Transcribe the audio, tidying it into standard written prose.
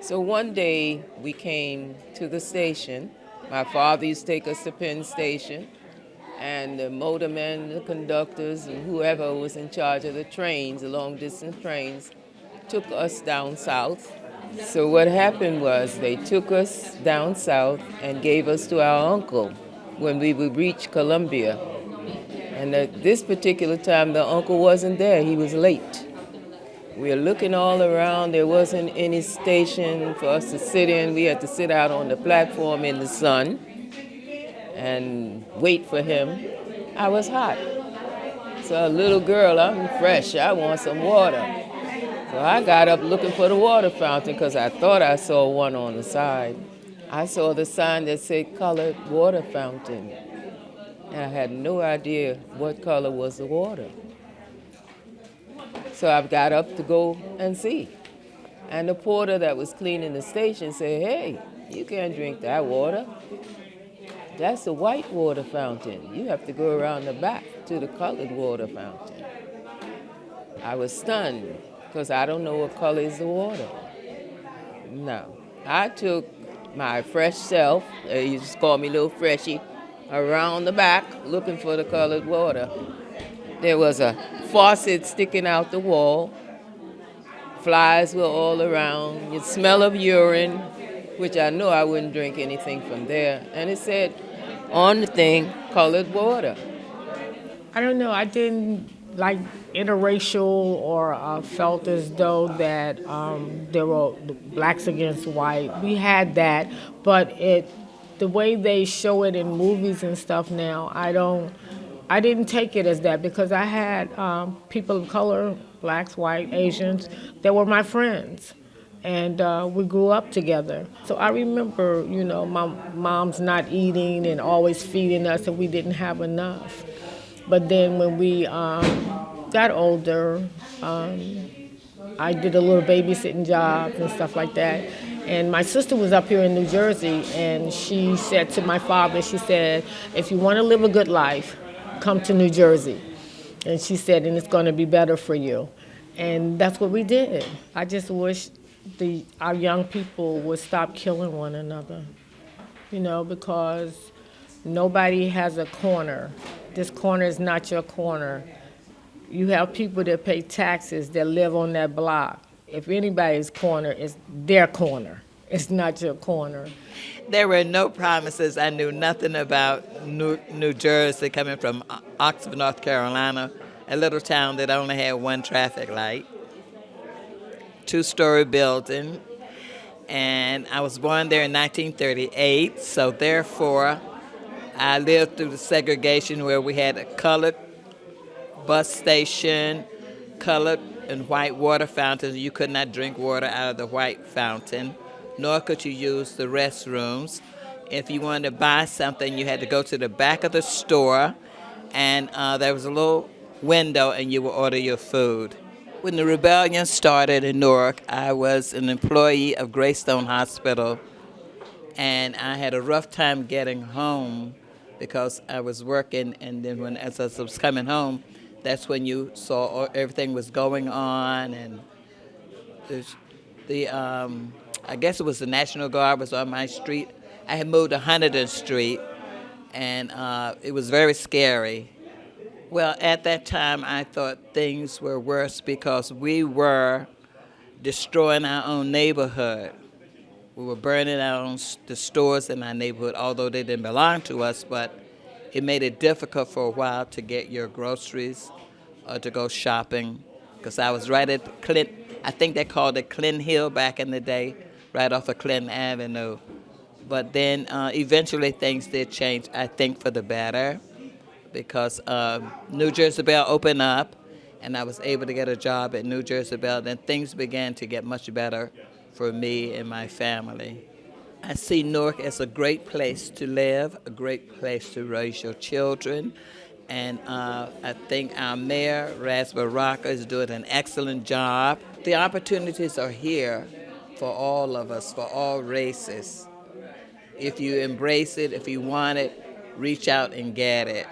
So one day we came to the station. My father used to take us to Penn Station, and the motormen, the conductors, and whoever was in charge of the trains, the long distance trains, took us down south. So what happened was they took us down south and gave us to our uncle when we would reach Columbia. And at this particular time, the uncle wasn't there. He was late. We were looking all around. There wasn't any station for us to sit in. We had to sit out on the platform in the sun and wait for him. I was hot. So a little girl, I'm fresh. I want some water. So I got up looking for the water fountain because I thought I saw one on the side. I saw the sign that said colored water fountain. And I had no idea what color was the water. So I got up to go and see. And the porter that was cleaning the station said, "Hey, you can't drink that water. That's the white water fountain. You have to go around the back to the colored water fountain." I was stunned because I don't know what color is the water. No. I took my fresh self, they used to call me Little Freshie, around the back looking for the colored water. There was a faucet sticking out the wall. Flies were all around. The smell of urine, which I know I wouldn't drink anything from there. And it said on the thing, colored water. I don't know. I didn't like interracial or felt as though that there were blacks against white. We had that, but the way they show it in movies and stuff now, I didn't take it as that because I had people of color, blacks, white, Asians, that were my friends. And we grew up together. So I remember, my mom's not eating and always feeding us, and we didn't have enough. But then when we got older, I did a little babysitting job and stuff like that. And my sister was up here in New Jersey, and she said to my father, she said, "If you want to live a good life, come to New Jersey." And she said, "And it's going to be better for you." And that's what we did. I just wish our young people would stop killing one another, because nobody has a corner. This corner is not your corner. You have people that pay taxes that live on that block. If anybody's corner, it's their corner. It's not your corner. There were no promises. I knew nothing about New Jersey, coming from Oxford, North Carolina, a little town that only had one traffic light, two-story building. And I was born there in 1938, so therefore I lived through the segregation where we had a colored bus station, colored and white water fountains. You could not drink water out of the white fountain, nor could you use the restrooms. If you wanted to buy something, you had to go to the back of the store, and there was a little window, and you would order your food. When the rebellion started in Newark, I was an employee of Greystone Hospital, and I had a rough time getting home because I was working, and then as I was coming home, that's when you saw everything was going on, and I guess it was the National Guard was on my street. I had moved to Hunterdon Street, and it was very scary. Well, at that time, I thought things were worse because we were destroying our own neighborhood. We were burning the stores in our neighborhood, although they didn't belong to us, but it made it difficult for a while to get your groceries or to go shopping, because I was right at Clinton. I think they called it Clinton Hill back in the day, right off of Clinton Avenue. But then eventually things did change, I think, for the better, because New Jersey Bell opened up, and I was able to get a job at New Jersey Bell. Then things began to get much better for me and my family. I see Newark as a great place to live, a great place to raise your children, and I think our mayor, Rasber Rocker, is doing an excellent job. The opportunities are here for all of us, for all races. If you embrace it, if you want it, reach out and get it.